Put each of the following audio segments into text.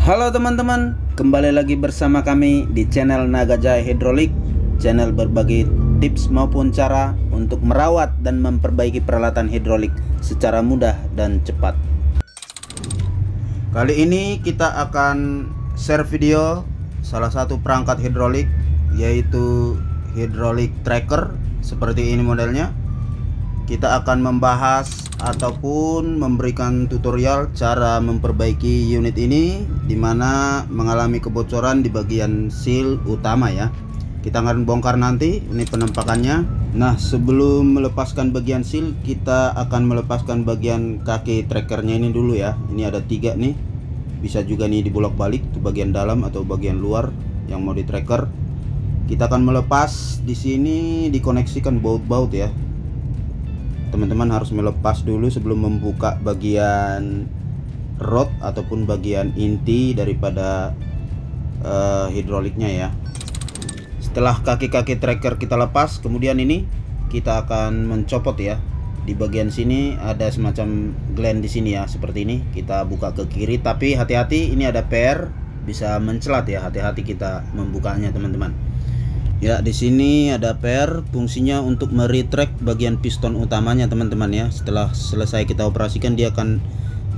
Halo teman-teman, kembali lagi bersama kami di channel Naga Jaya Hidrolik, channel berbagi tips maupun cara untuk merawat dan memperbaiki peralatan hidrolik secara mudah dan cepat. Kali ini kita akan share video salah satu perangkat hidrolik, yaitu hidrolik tracker. Seperti ini modelnya. Kita akan membahas ataupun memberikan tutorial cara memperbaiki unit ini, dimana mengalami kebocoran di bagian seal utama ya. Kita akan bongkar nanti ini penampakannya. Nah, sebelum melepaskan bagian seal, kita akan melepaskan bagian kaki trackernya ini dulu ya. Ini ada 3 nih, bisa juga nih dibolak-balik tuh bagian dalam atau bagian luar yang mau di tracker. Kita akan melepas di sini, dikoneksikan baut-baut ya. Teman-teman harus melepas dulu sebelum membuka bagian rod ataupun bagian inti daripada hidroliknya ya. Setelah kaki-kaki tracker kita lepas, kemudian ini kita akan mencopot ya. Di bagian sini ada semacam gland di sini ya, seperti ini. Kita buka ke kiri, tapi hati-hati ini ada per, bisa mencelat ya. Hati-hati kita membukanya teman-teman. Ya, di sini ada per, fungsinya untuk meretract bagian piston utamanya teman-teman ya. Setelah selesai kita operasikan, dia akan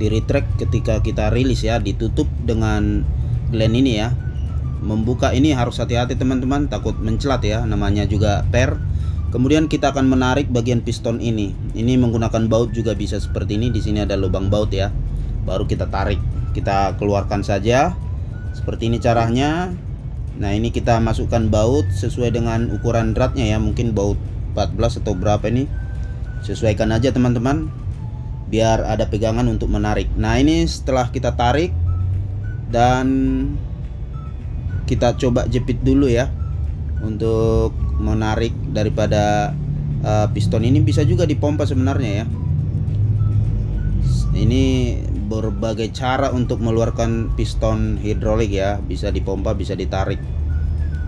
di-retract ketika kita rilis ya, ditutup dengan gland ini ya. Membuka ini harus hati-hati teman-teman, takut mencelat ya, namanya juga per. Kemudian kita akan menarik bagian piston ini. Ini menggunakan baut juga bisa seperti ini. Di sini ada lubang baut ya. Baru kita tarik, kita keluarkan saja. Seperti ini caranya. Nah, ini kita masukkan baut sesuai dengan ukuran dratnya ya, mungkin baut 14 atau berapa ini. Sesuaikan aja teman-teman, biar ada pegangan untuk menarik. Nah, ini setelah kita tarik dan kita coba jepit dulu ya, untuk menarik daripada piston ini. Bisa juga dipompa sebenarnya ya. Ini berbagai cara untuk mengeluarkan piston hidrolik ya, bisa dipompa, bisa ditarik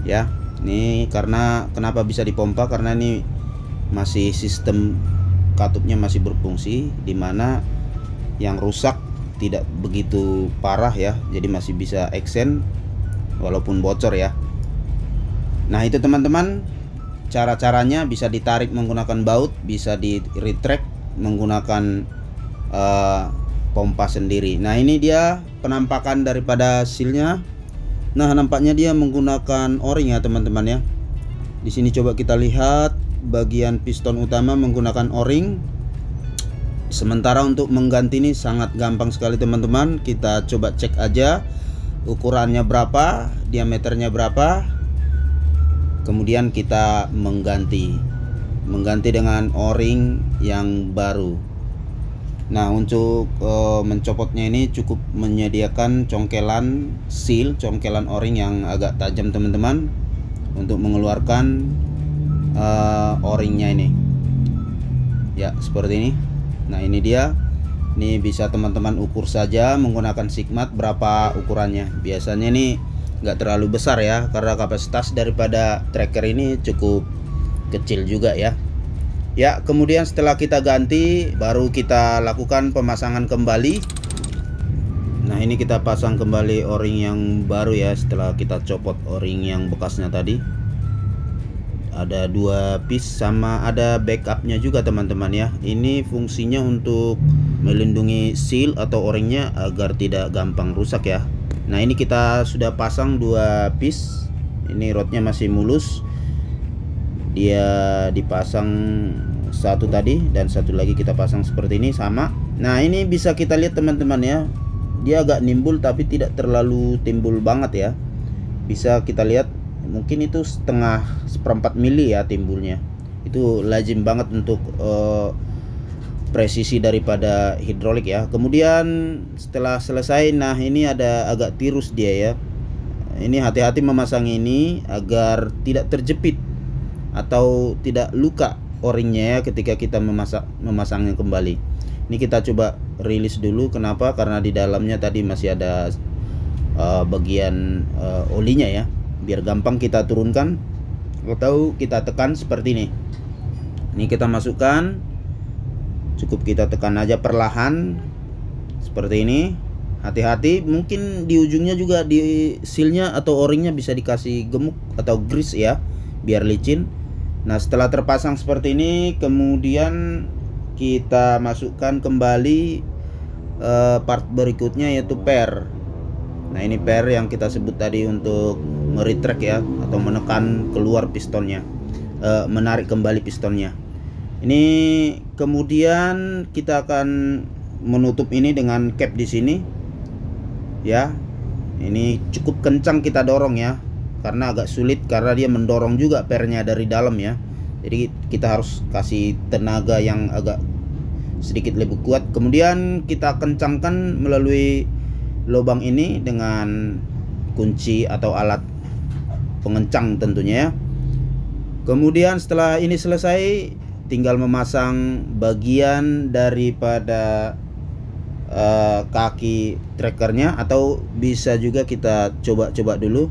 ya. Ini karena kenapa bisa dipompa, karena ini masih sistem katupnya masih berfungsi, dimana yang rusak tidak begitu parah ya, jadi masih bisa extend walaupun bocor ya. Nah, itu teman-teman cara-caranya. Bisa ditarik menggunakan baut, bisa di retract menggunakan pompa sendiri. Nah, ini dia penampakan daripada sealnya. Nah, nampaknya dia menggunakan o-ring ya teman-teman ya. Di sini coba kita lihat bagian piston utama menggunakan o-ring. Sementara untuk mengganti ini sangat gampang sekali teman-teman. Kita coba cek aja ukurannya berapa, diameternya berapa. Kemudian kita mengganti dengan o-ring yang baru. Nah, untuk mencopotnya ini cukup menyediakan congkelan seal, congkelan o-ring yang agak tajam teman-teman, untuk mengeluarkan o-ringnya ini ya, seperti ini. Nah, ini dia. Ini bisa teman-teman ukur saja menggunakan sigmat berapa ukurannya. Biasanya ini nggak terlalu besar ya, karena kapasitas daripada tracker ini cukup kecil juga ya. Ya, kemudian setelah kita ganti, baru kita lakukan pemasangan kembali. Nah, ini kita pasang kembali o-ring yang baru ya, setelah kita copot o-ring yang bekasnya tadi. Ada 2 piece, sama ada backupnya juga teman-teman ya. Ini fungsinya untuk melindungi seal atau o-ringnya agar tidak gampang rusak ya. Nah, ini kita sudah pasang 2 piece. Ini rodnya masih mulus. Dia dipasang satu tadi dan satu lagi kita pasang seperti ini sama. Nah, ini bisa kita lihat teman-teman ya, dia agak nimbul tapi tidak terlalu timbul banget ya. Bisa kita lihat mungkin itu setengah seperempat mili ya timbulnya. Itu lazim banget untuk presisi daripada hidrolik ya. Kemudian setelah selesai, nah ini ada agak tirus dia ya. Ini hati-hati memasang ini agar tidak terjepit atau tidak luka o-ringnya ya ketika kita memasangnya kembali. Ini kita coba rilis dulu. Kenapa? Karena di dalamnya tadi masih ada bagian olinya ya. Biar gampang kita turunkan atau kita tekan seperti ini. Ini kita masukkan, cukup kita tekan aja perlahan seperti ini. Hati-hati, mungkin di ujungnya juga di sealnya atau o-ringnya bisa dikasih gemuk atau grease ya, biar licin. Nah, setelah terpasang seperti ini, kemudian kita masukkan kembali part berikutnya, yaitu per. Nah, ini per yang kita sebut tadi untuk nge-retract ya, atau menekan keluar pistonnya, menarik kembali pistonnya. Ini kemudian kita akan menutup ini dengan cap di sini ya. Ini cukup kencang kita dorong ya, karena agak sulit karena dia mendorong juga pernya dari dalam ya. Jadi kita harus kasih tenaga yang agak sedikit lebih kuat. Kemudian kita kencangkan melalui lubang ini dengan kunci atau alat pengencang tentunya ya. Kemudian setelah ini selesai, tinggal memasang bagian daripada kaki trackernya, atau bisa juga kita coba-coba dulu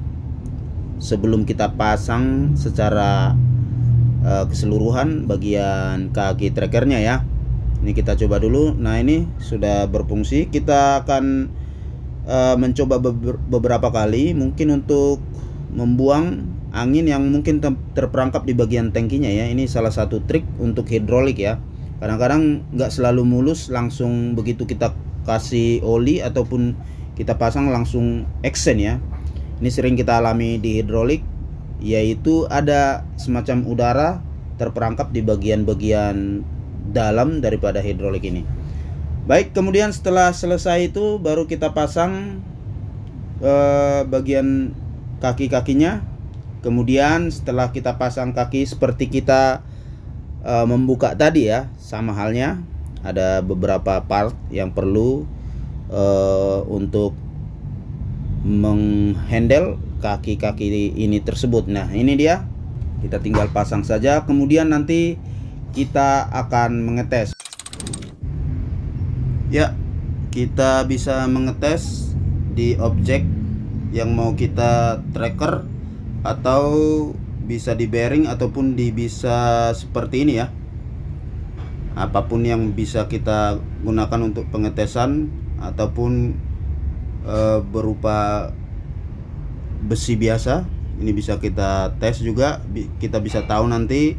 sebelum kita pasang secara keseluruhan bagian kaki trackernya ya. Ini kita coba dulu. Nah, ini sudah berfungsi. Kita akan mencoba beberapa kali, mungkin untuk membuang angin yang mungkin terperangkap di bagian tangkinya ya. Ini salah satu trik untuk hidrolik ya. Kadang-kadang nggak selalu mulus langsung begitu kita kasih oli ataupun kita pasang langsung action ya. Ini sering kita alami di hidrolik, yaitu ada semacam udara terperangkap di bagian-bagian dalam daripada hidrolik ini. Baik, kemudian setelah selesai itu baru kita pasang bagian kaki-kakinya. Kemudian setelah kita pasang kaki seperti kita membuka tadi ya, sama halnya ada beberapa part yang perlu untuk menghandle kaki-kaki ini tersebut. Nah, ini dia, kita tinggal pasang saja. Kemudian nanti kita akan mengetes ya. Kita bisa mengetes di objek yang mau kita tracker, atau bisa di bearing ataupun bisa seperti ini ya. Apapun yang bisa kita gunakan untuk pengetesan, ataupun berupa besi biasa, ini bisa kita tes juga. Kita bisa tahu nanti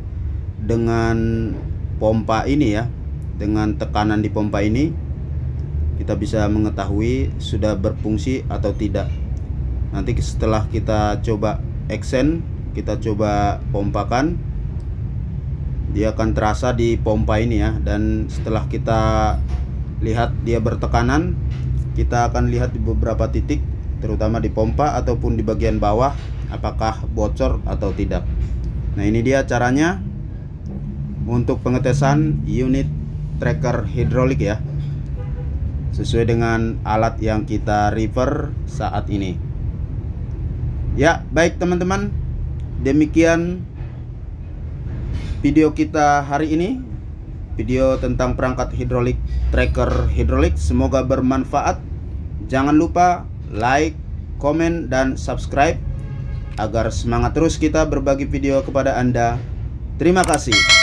dengan pompa ini ya, dengan tekanan di pompa ini kita bisa mengetahui sudah berfungsi atau tidak. Nanti setelah kita coba action, kita coba pompakan, dia akan terasa di pompa ini ya. Dan setelah kita lihat dia bertekanan, kita akan lihat di beberapa titik, terutama di pompa ataupun di bagian bawah, apakah bocor atau tidak. Nah, ini dia caranya untuk pengetesan unit tracker hidrolik ya, sesuai dengan alat yang kita refer saat ini ya. Baik teman-teman, demikian video kita hari ini, video tentang perangkat hidrolik tracker hidrolik. Semoga bermanfaat. Jangan lupa like, komen, dan subscribe agar semangat terus kita berbagi video kepada Anda. Terima kasih.